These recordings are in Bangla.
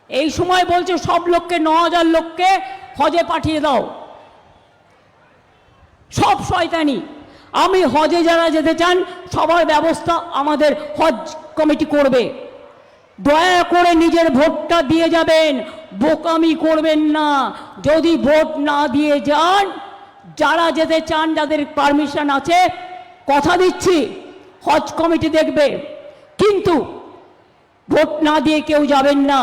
এই সময় বলছে সব লোককে 9,000 লোককে হজে পাঠিয়ে দাও। সব শয়তানি। আমি হজে যারা যেতে চান সবার ব্যবস্থা আমাদের হজ কমিটি করবে। দয়া করে নিজের ভোটটা দিয়ে যাবেন, বোকামি করবেন না। যদি ভোট না দিয়ে যান, যারা যেতে চান, যাদের পারমিশন আছে, কথা দিচ্ছি হজ কমিটি দেখবে। কিন্তু ভোট না দিয়ে কেউ যাবেন না।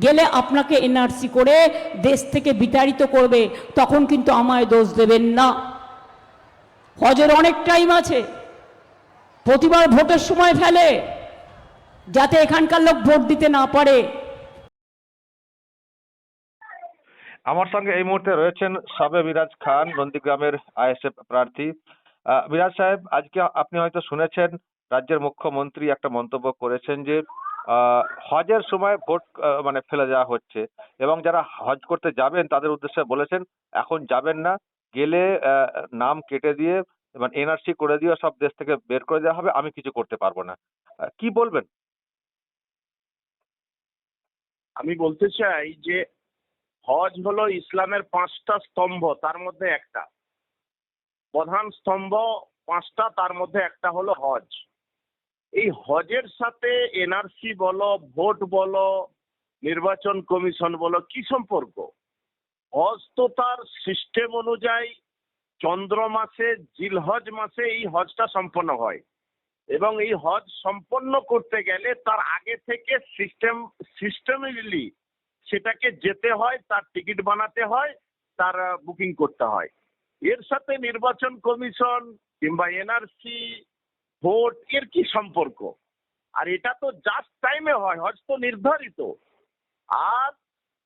গেলে আপনাকে এনআরসি করে দেশ থেকে বিতাড়িত করবে, তখন কিন্তু আমায় দোষ দেবেন না। হজের অনেক টাইম আছে, প্রতিবার ভোটের সময় ফেলে যাতে এখানকার লোক ভোট দিতে না পারে। আমার সঙ্গে এই মুহূর্তে রয়েছেন সাবে মিরাজ খান, নন্দীগ্রামের আইএসএফ প্রার্থী। মিরাজ সাহেব, আজকে আপনি হয়তো শুনেছেন রাজ্যের মুখ্যমন্ত্রী একটা মন্তব্য করেছেন যে হজের সময় ভোট মানে ফেলে দেওয়া হচ্ছে, এবং যারা হজ করতে যাবেন তাদের উদ্দেশ্যে বলেছেন এখন যাবেন না, গেলে নাম কেটে দিয়ে মানে এনআরসি করে দিয়ে সব দেশ থেকে বের করে দেওয়া হবে, আমি কিছু করতে পারবো না। কি বলবেন? আমি বলতে চাই যে হজ হলো ইসলামের 5টা স্তম্ভ, তার মধ্যে একটা প্রধান স্তম্ভ, 5টা, তার মধ্যে একটা হলো হজ। এই হজের সাথে এনআরসি বলো, ভোট বলো, নির্বাচন কমিশন বলো, কি সম্পর্ক? হজ তো তার সিস্টেম অনুযায়ী চন্দ্র মাসে, জিলহজ মাসে এই হজটা সম্পন্ন হয়, এবং এই হজ সম্পন্ন করতে গেলে তার আগে থেকে সিস্টেমলি সেটাকে যেতে হয়, তার টিকিট বানাতে হয়, তার বুকিং করতে হয়। এর সাথে নির্বাচন কমিশন কিংবা এনআরসি, ভোট, এর কি সম্পর্ক? আর এটা তো জাস্ট টাইমে হয়, হজ তো নির্ধারিত। আর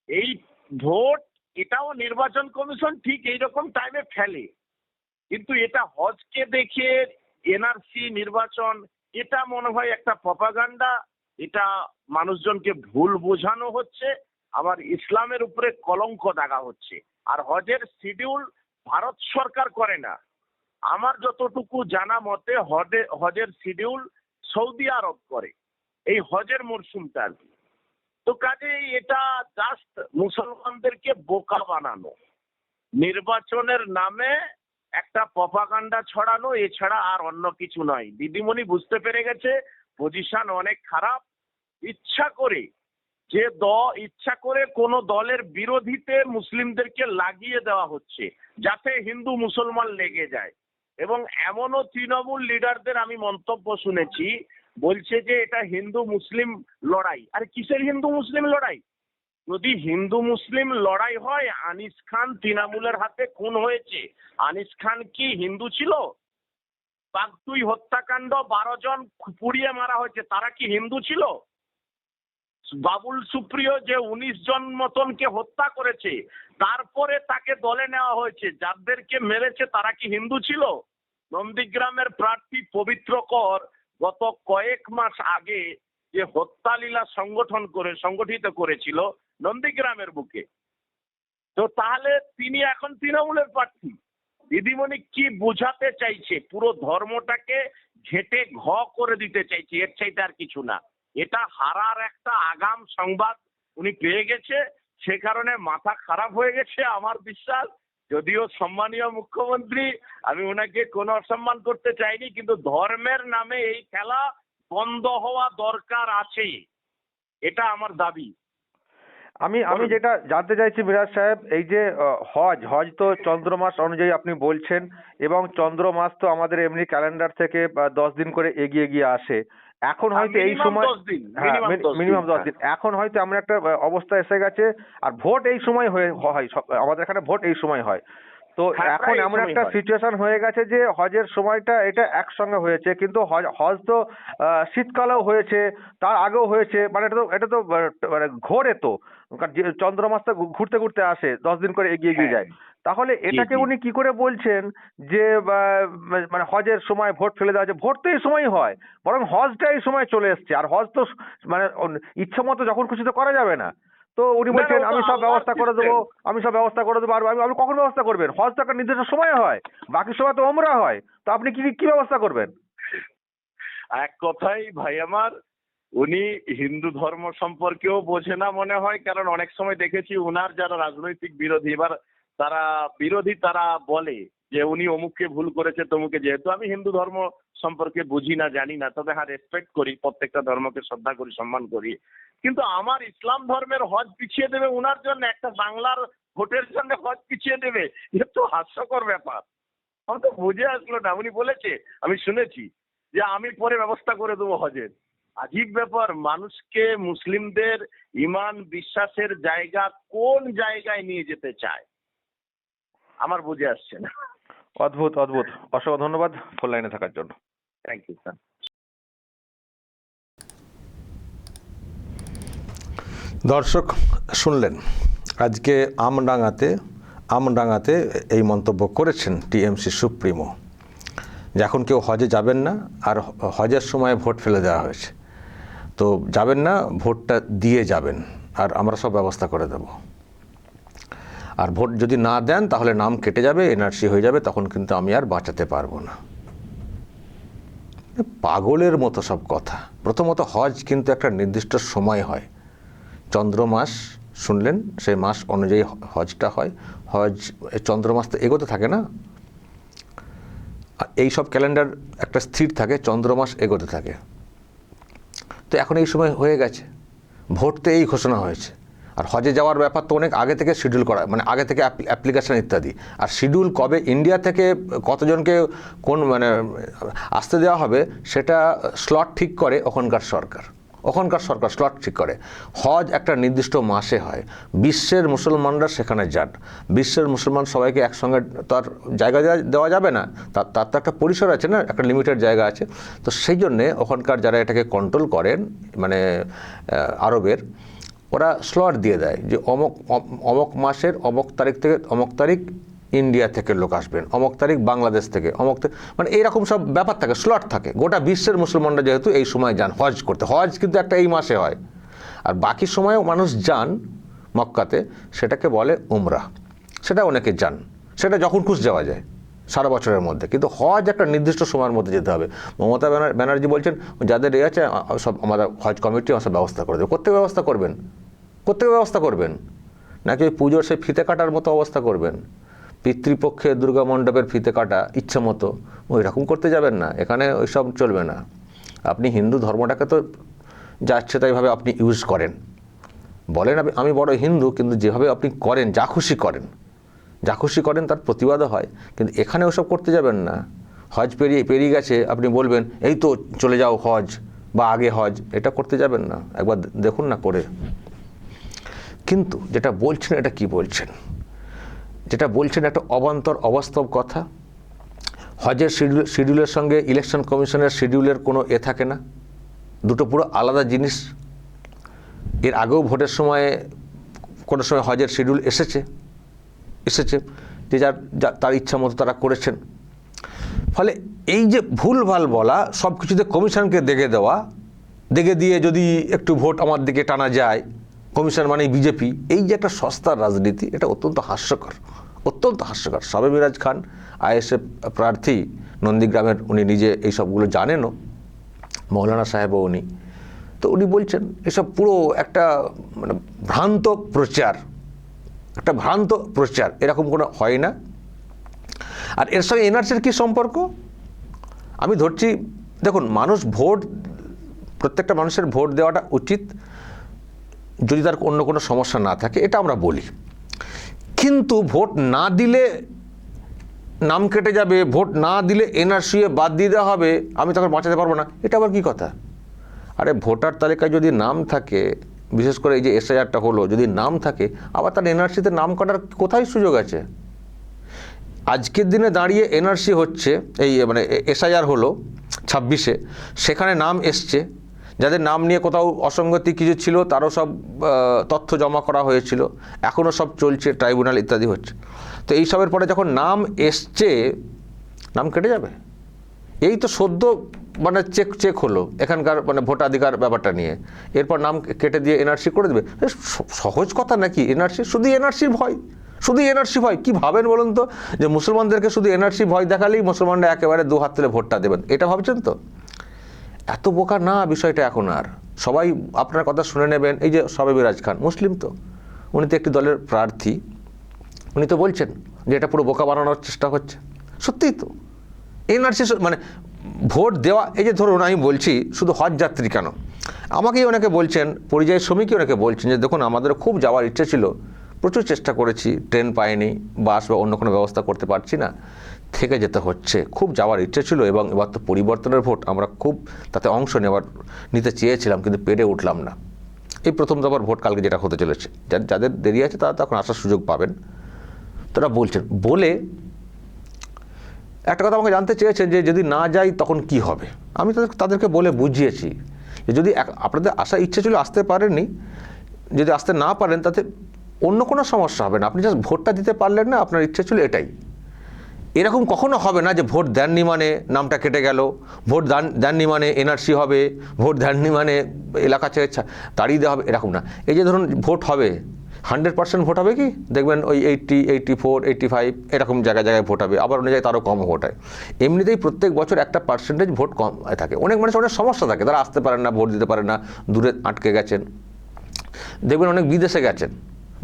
এই ভোট, এটাও নির্বাচন কমিশন ঠিক এইরকম টাইমে ফেলে। কিন্তু এটা হজকে দেখে এনআরসি, নির্বাচন, এটা মনে হয় একটা প্রপাগান্ডা। এটা মানুষজনকে ভুল বোঝানো হচ্ছে, আবার ইসলামের উপরে কলঙ্ক দাগা হচ্ছে। আর হজের শিডিউল ভারত সরকার করে না। আমার যতটুকু জানা মতে হজের শিডিউল সৌদি আরব করে এই হজের মরশুমটা। তো কাজেই এটা জাস্ট মুসলমানদেরকে বোকা বানানো, নির্বাচনের নামে একটা প্রপাগান্ডা ছড়ানো, এছাড়া আর অন্য কিছু নয়। দিদিমণি বুঝতে পেরে গেছে পজিশন অনেক খারাপ। ইচ্ছা করে কোন দলের বিরোধীতে মুসলিমদেরকে লাগিয়ে দেওয়া হচ্ছে যাতে হিন্দু মুসলমান লেগে যায়। এবং এমনও তৃণমূল লিডারদের আমি মন্তব্য শুনেছি, বলছে যে এটা হিন্দু মুসলিম লড়াই। আরে কিসের হিন্দু মুসলিম লড়াই? যদি হিন্দু মুসলিম লড়াই হয়, আনিস খান তৃণমূলের হাতে খুন হয়েছে, আনিস খান কি হিন্দু ছিল? বাগটুই হত্যাকাণ্ড 12 জন পুড়িয়ে মারা হয়েছে, তারা কি হিন্দু ছিল? বাবুল সুপ্রিয় যে 19 জন মতনকে হত্যা করেছে, তারপরে তাকে দলে নেওয়া হয়েছে, যাদেরকে মেরেছে তারা কি হিন্দু ছিল? নন্দীগ্রামের প্রার্থী পবিত্র কর গত কয়েক মাস আগে যে হত্যা লীলা সংগঠিত করেছিল নন্দীগ্রামের বুকে, তো তাহলে তিনি এখন তৃণমূলের প্রার্থী। দিদিমণি কি বোঝাতে চাইছে? পুরো ধর্মটাকে ঘেটে ঘ করে দিতে চাইছে, এর চাইতে আর কিছু না। এটা হারার একটা আগাম সংবাদ উনি পেয়ে গেছে, সে কারণে মাথা খারাপ হয়ে গেছে আমার বিশ্বাস। যদিও সম্মানীয় মুখ্যমন্ত্রী, আমি ওনাকে কোনো অসম্মান করতে চাইনি, কিন্তু ধর্মের নামে এই খেলা বন্ধ হওয়া দরকার আছে, এটা আমার দাবি। আমি যেটা জানতে চাইছি মিরাজ সাহেব, এই যে হজ তো চন্দ্র মাস অনুযায়ী আপনি বলছেন, এবং চন্দ্র মাস তো আমাদের এমনি ক্যালেন্ডার থেকে 10 দিন করে এগিয়ে এগিয়ে আসে। এখন হয়তো এই সময় মিনিমাম 10 দিন, এখন হয়তো এমন একটা অবস্থা এসে গেছে, আর ভোট এই সময় হয়, আমাদের এখানে ভোট এই সময় হয়। তো এখন এমন একটা সিচুয়েশন হয়ে গেছে যে হজের সময়টা এটা একসঙ্গে হয়েছে, কিন্তু হজ তো শীতকালেও হয়েছে, তার আগেও হয়েছে, মানে এটা তো মানে ঘোরে তো, চন্দ্র মাসটা ঘুরতে ঘুরতে আসে, 10 দিন করে এগিয়ে এগিয়ে যায়। তাহলে এটাকে উনি কি করে বলছেন যে মানে হজের সময় ভোট ফেলে দেওয়া হচ্ছে? ভোট তো এই সময়ই হয়, বরং হজটা এই সময় চলে এসছে। আর হজ তো মানে ইচ্ছা মতো যখন খুশি তো করা যাবে না। তো উনি বলছেন আমি সব ব্যবস্থা করে দেবো, আর আপনি কখন ব্যবস্থা করবেন? হজ তো একটা নির্দিষ্ট সময় হয়, বাকি সময় তো ওমরা হয়, তো আপনি কি কি ব্যবস্থা করবেন? এক কথাই ভাই আমার, উনি হিন্দু ধর্ম সম্পর্কেও বোঝে না মনে হয়, কারণ অনেক সময় দেখেছি উনার যারা রাজনৈতিক বিরোধী, এবার তারা বলে যে উনি অমুককে ভুল করেছে তমুকে। যেহেতু আমি হিন্দু ধর্ম সম্পর্কে বুঝি না, জানি না, তবে হ্যাঁ রেসপেক্ট করি, প্রত্যেকটা ধর্মকে শ্রদ্ধা করি, সম্মান করি, কিন্তু আমার ইসলাম ধর্মের হজ পিছিয়ে দেবে উনার জন্য, একটা বাংলার ভোটের জন্য হজ পিছিয়ে দেবে, এ তো হাস্যকর ব্যাপার। আমার তো বুঝে আসলো না। উনি বলেছে, আমি শুনেছি যে আমি পরে ব্যবস্থা করে দেবো হজের। আজীব ব্যাপার, মানুষকে মুসলিমদের ইমান বিশ্বাসের জায়গা কোন জায়গায় নিয়ে যেতে চায় আমার বুঝে আসছে না। অদ্ভুত অদ্ভুত। অসংখ্য ধন্যবাদ ফোন লাইনে থাকার জন্য। Thank you sir. দর্শক শুনলেন আজকে আমডাঙ্গাতে এই মন্তব্য করেছেন টিএমসি সুপ্রিমো, যে এখন কেউ হজে যাবেন না, আর হজের সময় ভোট ফেলে দেওয়া হয়েছে, তো যাবেন না, ভোটটা দিয়ে যাবেন, আর আমরা সব ব্যবস্থা করে দেব। আর ভোট যদি না দেন তাহলে নাম কেটে যাবে, এনআরসি হয়ে যাবে, তখন কিন্তু আমি আর বাঁচাতে পারবো না। পাগলের মতো সব কথা। প্রথমত হজ কিন্তু একটা নির্দিষ্ট সময় হয়, চন্দ্র মাস শুনলেন, সেই মাস অনুযায়ী হজটা হয়। হজ চন্দ্র মাস তো এগোতে থাকে না, এই সব ক্যালেন্ডার একটা স্থির থাকে, চন্দ্র মাস এগোতে থাকে। তো এখন এই সময় হয়ে গেছে, ভোট তো এই ঘোষণা হয়েছে। আর হজে যাওয়ার ব্যাপার তো অনেক আগে থেকে শিডিউল করা, মানে আগে থেকে অ্যাপ্লিকেশন ইত্যাদি। আর শিডিউল কবে ইন্ডিয়া থেকে কতজনকে কোন মানে আসতে দেওয়া হবে সেটা স্লট ঠিক করে ওখানকার সরকার স্লট ঠিক করে। হজ একটা নির্দিষ্ট মাসে হয়, বিশ্বের মুসলমানরা সেখানে যান। বিশ্বের মুসলমান সবাইকে একসঙ্গে তার জায়গা দেওয়া যাবে না, তার তো একটা পরিসর আছে না, একটা লিমিটেড জায়গা আছে। তো সেই জন্যে ওখানকার যারা এটাকে কন্ট্রোল করেন, মানে আরবের, ওরা স্লট দিয়ে দেয় যে অমক মাসের অমক তারিখ থেকে অমক তারিখ ইন্ডিয়া থেকে লোক আসবেন, অমক তারিখ বাংলাদেশ থেকে অমক, মানে এইরকম সব ব্যাপার থাকে, স্লট থাকে। গোটা বিশ্বের মুসলমানরা যেহেতু এই সময় যান হজ করতে, হজ কিন্তু একটা এই মাসে হয়। আর বাকি সময়েও মানুষ যান মক্কাতে, সেটাকে বলে উমরা, সেটা অনেকে যান, সেটা যখন খুশি যাওয়া যায় সারা বছরের মধ্যে। কিন্তু হজ একটা নির্দিষ্ট সময়ের মধ্যে যেতে হবে। মমতা ব্যানার্জি বলছেন যাদের এ আছে সব আমাদের হজ কমিটি সব ব্যবস্থা করে দেবে। কোথেকে ব্যবস্থা করবেন? নাকি ওই পুজোর সেই ফিতে কাটার মতো অবস্থা করবেন? পিতৃপক্ষে দুর্গা মণ্ডপের ফিতে কাটা ইচ্ছা মতো ওই রকম করতে যাবেন না, এখানে ওইসব চলবে না। আপনি হিন্দু ধর্মটাকে তো যাচ্ছে তাইভাবে আপনি ইউজ করেন, বলেন আমি বড় হিন্দু, কিন্তু যেভাবে আপনি করেন, যা খুশি করেন তার প্রতিবাদও হয়। কিন্তু এখানে ওসব করতে যাবেন না। হজ পেরিয়ে গেছে, আপনি বলবেন এই তো চলে যাও হজ বা আগে হজ, এটা করতে যাবেন না। একবার দেখুন না করে। কিন্তু যেটা বলছেন, এটা কি বলছেন? যেটা বলছেন একটা অবান্তর অবাস্তব কথা। হজের শিডিউলের সঙ্গে ইলেকশন কমিশনের শিডিউলের কোনো থাকে না, দুটো পুরো আলাদা জিনিস। এর আগেও ভোটের সময় কোনো সময় হজের শিডিউল এসেছে যে তার ইচ্ছা মতো তারা করেছেন। ফলে এই যে ভুলভাল বলা, সব কিছুতে কমিশনকে দেখে দিয়ে যদি একটু ভোট আমার দিকে টানা যায়, কমিশন মানে বিজেপি, এই যে একটা সস্তার রাজনীতি, এটা অত্যন্ত হাস্যকর। সাবে মিরাজ খান আইএসএফ প্রার্থী নন্দীগ্রামের, উনি নিজে এই সবগুলো জানেনও, মৌলানা সাহেবও উনি। তো উনি বলছেন এসব পুরো একটা মানে ভ্রান্ত প্রচার, এরকম কোনো হয় না। আর এর সঙ্গে এনআরসির কী সম্পর্ক? আমি ধরছি, দেখুন, প্রত্যেকটা মানুষের ভোট দেওয়াটা উচিত যদি তার অন্য কোনো সমস্যা না থাকে, এটা আমরা বলি। কিন্তু ভোট না দিলে নাম কেটে যাবে, ভোট না দিলে এনআরসি বাদ দিয়ে দেওয়া হবে, আমি তখন বাঁচাতে পারবো না, এটা আবার কী কথা? আরে ভোটার তালিকায় যদি নাম থাকে, বিশেষ করে এই যে এসআইআরটা হলো, যদি নাম থাকে, আবার তার এনআরসিতে নাম কাটার কোথায় সুযোগ আছে? আজকের দিনে দাঁড়িয়ে এনআরসি হচ্ছে, এই মানে এসআইআর হলো 26-এ, সেখানে নাম এসছে, যাদের নাম নিয়ে কোথাও অসঙ্গতি কিছু ছিল তারও সব তথ্য জমা করা হয়েছিল, এখনও সব চলছে, ট্রাইব্যুনাল ইত্যাদি হচ্ছে। তো এইসবের পরে যখন নাম এসছে, নাম কেটে যাবে? এই তো সদ্য মানে চেক হলো এখানকার মানে ভোটাধিকার ব্যাপারটা নিয়ে, এরপর নাম কেটে দিয়ে এনআরসি করে দেবে? সহজ কথা নাকি? এনআরসি, শুধু এনআরসি ভয় কি ভাবেন বলুন তো? যে মুসলমানদেরকে শুধু এনআরসি ভয় দেখালেই মুসলমানরা একেবারে দু হাত তুলে ভোটটা দেবেন, এটা ভাবছেন তো? এত বোকা না বিষয়টা এখন আর। সবাই আপনার কথা শুনে নেবেন। এই যে সবে মিরাজ খান মুসলিম, তো উনি তো একটি দলের প্রার্থী, উনি তো বলছেন যে এটা পুরো বোকা বানানোর চেষ্টা হচ্ছে। সত্যিই তো এনআরসি মানে ভোট দেওয়া, এই যে ধরুন আমি বলছি শুধু হজ যাত্রী কেন, আমাকেই অনেকে বলছেন, পরিযায়ী শ্রমিকই অনেকে বলছেন যে দেখুন আমাদের খুব যাওয়ার ইচ্ছে ছিল, প্রচুর চেষ্টা করেছি, ট্রেন পাইনি, বাস বা অন্য কোনো ব্যবস্থা করতে পারছি না, থেকে যেতে হচ্ছে, খুব যাওয়ার ইচ্ছে ছিল এবং এবার তো পরিবর্তনের ভোট, আমরা খুব তাতে অংশ নিতে চেয়েছিলাম কিন্তু পেরে উঠলাম না। এই প্রথম দফার ভোট কালকে যেটা হতে চলেছে, যাদের দেরি আছে তারা তখন আসার সুযোগ পাবেন। তারা বলছেন, বলে একটা কথা আমাকে জানতে চেয়েছেন যে যদি না যাই তখন কি হবে। আমি তাদেরকে বলে বুঝিয়েছি যে যদি আপনাদের আসার ইচ্ছে ছিল আসতে পারেননি, যদি আসতে না পারেন তাতে অন্য কোনো সমস্যা হবে না, আপনি জাস্ট ভোটটা দিতে পারলেন না, আপনার ইচ্ছে ছিল এটাই। এরকম কখনো হবে না যে ভোট দেননি মানে নামটা কেটে গেল, ভোট দেননি মানে এনআরসি হবে, ভোট দেননি মানে এলাকা ছেড়ে তাড়িয়ে দেওয়া হবে, এরকম না। এই যে ধরুন ভোট হবে 100% ভোট হবে কি দেখবেন ওই 80, 84, 85 এরকম জায়গায় জায়গায় ভোট হবে, আবার অন্য জায়গায় তারও কম ভোট হয়। এমনিতেই প্রত্যেক বছর একটা পার্সেন্টেজ ভোট কম থাকে। অনেক মানুষ অনেক সমস্যা থাকে, তারা আসতে পারেন না, ভোট দিতে পারেন না, দূরে আটকে গেছেন, দেখবেন অনেক বিদেশে গেছেন,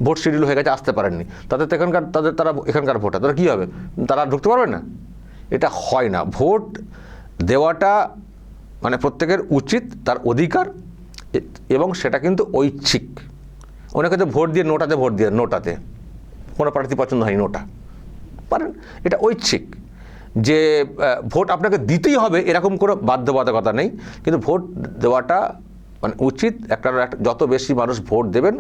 ভোট শিডিউল হয়ে গেছে, আসতে পারেননি, তারা এখানকার ভোটার, তারা কী হবে, তারা ঢুকতে পারবে না। এটা হয় না। ভোট দেওয়াটা মানে প্রত্যেকের উচিত, তার অধিকার, এবং সেটা কিন্তু ঐচ্ছিক। অনেকে তো ভোট দিয়ে নোটাতে কোনো প্রার্থী পছন্দ হয়নি, নোটা পারেন, এটা ঐচ্ছিক। যে ভোট আপনাকে দিতেই হবে এরকম কোনো বাধ্যবাধকতা নেই, কিন্তু ভোট দেওয়াটা মানে উচিত। একটা যত বেশি মানুষ ভোট দেবেন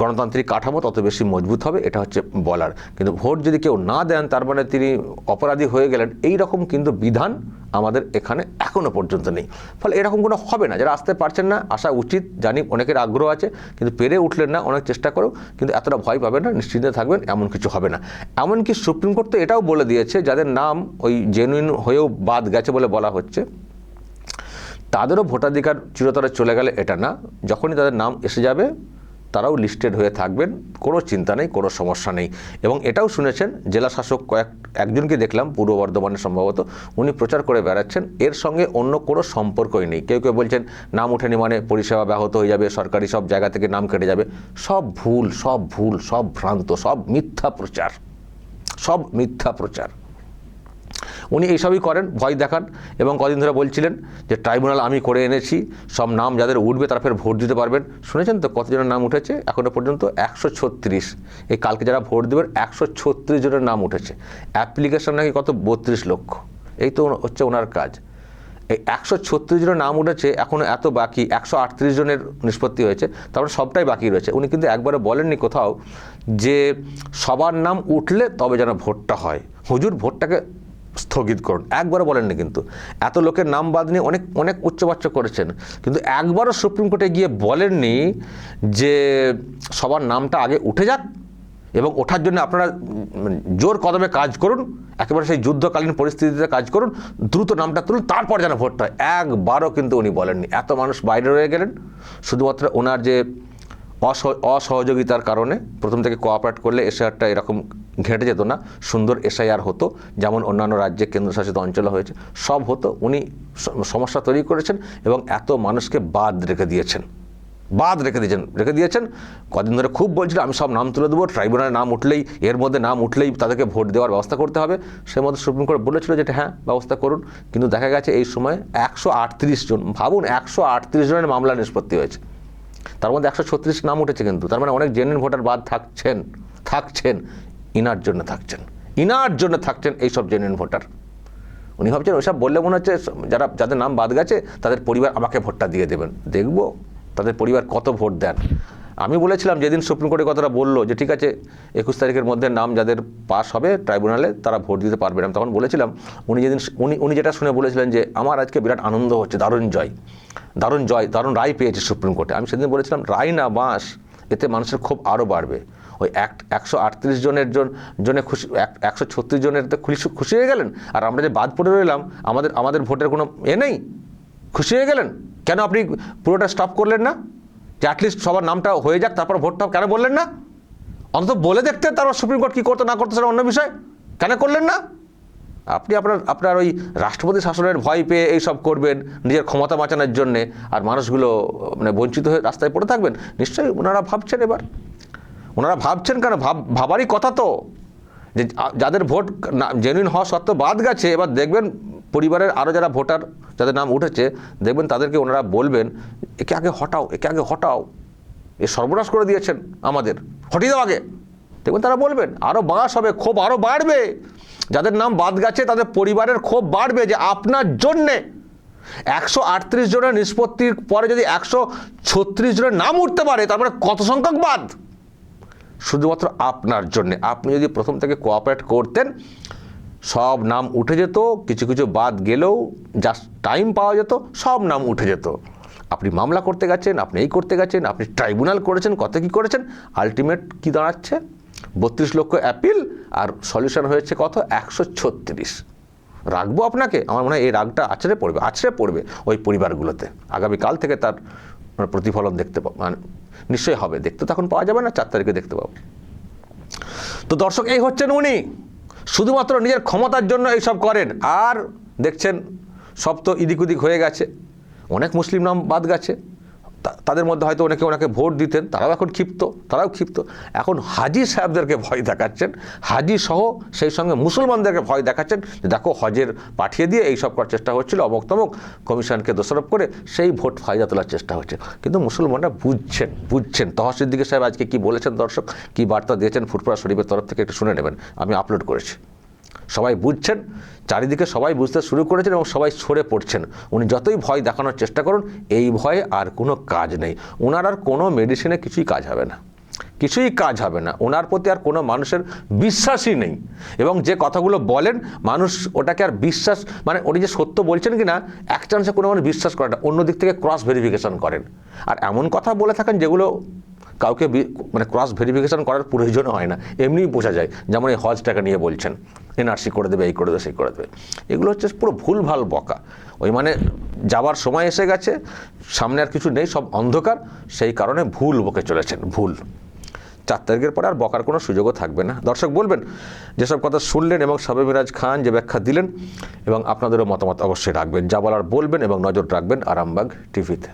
গণতান্ত্রিক কাঠামো তত বেশি মজবুত হবে, এটা হচ্ছে বলার। কিন্তু ভোট যদি কেউ না দেন তার মানে তিনি অপরাধী হয়ে গেলেন, এই রকম কিন্তু বিধান আমাদের এখানে এখনও পর্যন্ত নেই। ফলে এরকম কোনো হবে না। যারা আসতে পারছেন না, আসা উচিত, জানি অনেকের আগ্রহ আছে কিন্তু পেরে উঠলেন না, অনেক চেষ্টা করেও, কিন্তু এতটা ভয় পাবেন না, নিশ্চিন্তে থাকবেন, এমন কিছু হবে না। এমনকি সুপ্রিম কোর্ট তো এটাও বলে দিয়েছে যাদের নাম ওই জেনুইন হয়েও বাদ গেছে বলে বলা হচ্ছে, তাদেরও ভোটাধিকার চিরতরে চলে গেলে এটা না, যখনই তাদের নাম এসে যাবে তারাও লিস্টেড হয়ে থাকবেন, কোনো চিন্তা নেই, কোনো সমস্যা নেই। এবং এটাও শুনেছেন জেলা শাসক একজনকে দেখলাম পূর্ব বর্ধমানে সম্ভবত, উনি প্রচার করে বেড়াচ্ছেন এর সঙ্গে অন্য কোনো সম্পর্কই নেই। কেউ কেউ বলছেন নাম ওঠেনি মানে পরিষেবা ব্যাহত হয়ে যাবে, সরকারি সব জায়গা থেকে নাম কেটে যাবে। সব ভুল, সব ভ্রান্ত, সব মিথ্যা প্রচার। উনি এইসবই করেন, ভয় দেখান, এবং কদিন ধরে বলছিলেন যে ট্রাইব্যুনাল আমি করে এনেছি, সব নাম যাদের উঠবে তারা ফের ভোট দিতে পারবেন। শুনেছেন তো কতজনের নাম উঠেছে এখনও পর্যন্ত? 136। এই কালকে যারা ভোট দেবেন 136 জনের নাম উঠেছে। অ্যাপ্লিকেশন নাকি কত 32 লক্ষ। এই তো হচ্ছে ওনার কাজ। এই 136 জনের নাম উঠেছে, এখনও এত বাকি, 138 জনের নিষ্পত্তি হয়েছে, তারপরে সবটাই বাকি রয়েছে। উনি কিন্তু একবারে বলেননি কোথাও যে সবার নাম উঠলে তবে যেন ভোটটা হয়, হুজুর ভোটটাকে স্থগিত করুন, একবারও বলেননি। কিন্তু এত লোকের নাম বাদ নিয়ে অনেক উচ্চবাচ্য করেছেন, কিন্তু একবারও সুপ্রিম কোর্টে গিয়ে বলেননি যে সবার নামটা আগে উঠে যাক এবং ওঠার জন্য আপনারা জোর কদমে কাজ করুন, একেবারে সেই যুদ্ধকালীন পরিস্থিতিতে কাজ করুন, দ্রুত নামটা তুলুন, তারপর যেন ভোটটা হয়। একবারও কিন্তু উনি বলেননি। এত মানুষ বাইরে রয়ে গেলেন শুধুমাত্র ওনার যে অসহযোগিতার কারণে। প্রথম থেকে কোঅপারেট করলে এসআইআরটা এরকম ঘেঁটে যেত না, সুন্দর এসআইআর হতো, যেমন অন্যান্য রাজ্যে কেন্দ্রশাসিত অঞ্চলে হয়েছে, সব হতো। উনি সমস্যা তৈরি করেছেন এবং এত মানুষকে বাদ রেখে দিয়েছেন। কদিন ধরে খুব বলছিল আমি সব নাম তুলে দেবো, ট্রাইব্যুনালের নাম উঠলেই, এর মধ্যে নাম উঠলেই তাদেরকে ভোট দেওয়ার ব্যবস্থা করতে হবে। সে মধ্যে সুপ্রিম কোর্ট বলেছিল যেটা হ্যাঁ ব্যবস্থা করুন, কিন্তু দেখা গেছে এই সময় 138 জন, ভাবুন 138 জনের মামলা নিষ্পত্তি হয়েছে, তার মধ্যে 136 নাম উঠেছে। কিন্তু তার মানে অনেক জেনুইন ভোটার বাদ থাকছেন ইনার জন্য থাকছেন এইসব জেনুইন ভোটার। উনি ভাবছেন ওইসব বললে মনে হচ্ছে যাদের নাম বাদ গেছে তাদের পরিবার আমাকে ভোটটা দিয়ে দেবেন, দেখবো তাদের পরিবার কত ভোট দেন। আমি বলেছিলাম যেদিন সুপ্রিম কোর্টের কথাটা বললো যে ঠিক আছে 21 তারিখের মধ্যে নাম যাদের পাস হবে ট্রাইব্যুনালে তারা ভোট দিতে পারবেন, আমি তখন বলেছিলাম উনি যেটা শুনে বলেছিলেন যে আমার আজকে বিরাট আনন্দ হচ্ছে, দারুণ রায় পেয়েছে সুপ্রিম কোর্টে। আমি সেদিন বলেছিলাম রায় না বাঁশ, এতে মানুষের ক্ষোভ আরও বাড়বে। ওই 138 জনে খুশি, 136 জনের তো খুশি হয়ে গেলেন, আর আমরা যে বাদ পড়ে রইলাম আমাদের ভোটের কোনো নেই, খুশি হয়ে গেলেন। কেন আপনি পুরোটা স্টপ করলেন না যে অ্যাটলিস্ট সবার নামটা হয়ে যাক তারপর ভোটটা কেন বললেন না? অন্তত বলে দেখতে তারপর সুপ্রিম কোর্ট কী করতো না করতো সেটা অন্য বিষয়, কেন করলেন না? আপনি আপনার ওই রাষ্ট্রপতি শাসনের ভয় পেয়ে এইসব করবেন নিজের ক্ষমতা বাঁচানোর জন্যে, আর মানুষগুলো মানে বঞ্চিত হয়ে রাস্তায় পড়ে থাকবেন? নিশ্চয়ই ওনারা ভাবছেন। এবার ওনারা ভাবছেন কেন? ভাবারই কথা তো, যে যাদের ভোট জেনুইন হওয়া সত্ত্বেও বাদ গেছে, এবার দেখবেন পরিবারের আরও যারা ভোটার যাদের নাম উঠেছে, দেখবেন তাদেরকে ওনারা বলবেন একে আগে হটাও, একে আগে হটাও, এ সর্বনাশ করে দিয়েছেন আমাদের, হটিয়ে দাও আগে। দেখবেন তারা বলবেন, আরও বাস হবে, ক্ষোভ আরও বাড়বে। যাদের নাম বাদ গেছে তাদের পরিবারের ক্ষোভ বাড়বে যে আপনার জন্যে 138 জনের নিষ্পত্তির পরে যদি 136 জনের নাম উঠতে পারে, তারপরে কত সংখ্যক বাদ? শুধুমাত্র আপনার জন্যে। আপনি যদি প্রথম থেকে কোঅপারেট করতেন, সব নাম উঠে যেত, কিছু কিছু বাদ গেলেও জাস্ট টাইম পাওয়া যেত, সব নাম উঠে যেত। আপনি মামলা করতে গেছেন, আপনি এই করতে গেছেন, আপনি ট্রাইব্যুনাল করেছেন, কত কী করেছেন, আলটিমেট কী দাঁড়াচ্ছে? 32 লক্ষ অ্যাপিল, আর সলিউশন হয়েছে কত? 136। রাখবো আপনাকে? আমার মনে হয় এই রাগটা আছড়ে পড়বে ওই পরিবারগুলোতে। আগামীকাল থেকে তার প্রতিফলন দেখতে মানে নিশ্চয়ই হবে। দেখতে তো এখন পাওয়া যাবে না, 4 তারিখে দেখতে পাবো। তো দর্শক, এই হচ্ছেন উনি, শুধুমাত্র নিজের ক্ষমতার জন্য এইসব করেন। আর দেখছেন সব তো ইদিক উদিক হয়ে গেছে, অনেক মুসলিম নাম বাদ গেছে, তাদের মধ্যে হয়তো অনেকে ওনাকে ভোট দিতেন, তারাও এখন ক্ষিপ্ত। এখন হাজি সাহেবদেরকে ভয় দেখাচ্ছেন, হাজি সহ সেই সঙ্গে মুসলমানদেরকে ভয় দেখাচ্ছেন যে দেখো হজের পাঠিয়ে দিয়ে এইসব করার চেষ্টা হচ্ছিল, অমুক তমুক কমিশনকে দোষারোপ করে সেই ভোট ফায়দা তোলার চেষ্টা হচ্ছে। কিন্তু মুসলমানরা বুঝছেন। তহা সিদ্দিকী সাহেব আজকে কি বলেছেন দর্শক, কি বার্তা দিয়েছেন ফুরফুরা শরীফের তরফ থেকে একটু শুনে নেবেন, আমি আপলোড করেছি। সবাই বুঝছেন, চারিদিকে সবাই বুঝতে শুরু করেছেন এবং সবাই সরে পড়ছেন। উনি যতই ভয় দেখানোর চেষ্টা করুন, এই ভয়ে আর কোনো কাজ নেই। ওনার আর কোনো মেডিসিনে কিছুই কাজ হবে না, ওনার প্রতি আর কোনো মানুষের বিশ্বাসই নেই। এবং যে কথাগুলো বলেন, মানুষ ওটাকে আর বিশ্বাস, মানে উনি যে সত্য বলছেন কিনা এক চান্সে কোনো মানুষ বিশ্বাস করে না, অন্য দিক থেকে ক্রস ভেরিফিকেশন করেন। আর এমন কথা বলে থাকেন যেগুলো কাউকে মানে ক্রস ভেরিফিকেশন করার প্রয়োজন হয় না, এমনিই বোঝা যায়। যেমন এই হজটাকে নিয়ে বলছেন এনআরসি করে দেবে, এই করে দেবে, সেই করে দেবে। এগুলো হচ্ছে পুরো ভুলভাল বকা। ওই মানে যাবার সময় এসে গেছে, সামনে আর কিছু নেই, সব অন্ধকার, সেই কারণে ভুল বকে চলেছেন, ভুল। 4 তারিখের পরে আর বকার কোনো সুযোগও থাকবে না। দর্শক বলবেন যেসব কথা শুনলেন এবং শবে মিরাজ খান যে ব্যাখ্যা দিলেন, এবং আপনাদেরও মতামত অবশ্যই রাখবেন, যা বলার বলবেন এবং নজর রাখবেন আরামবাগ টিভিতে।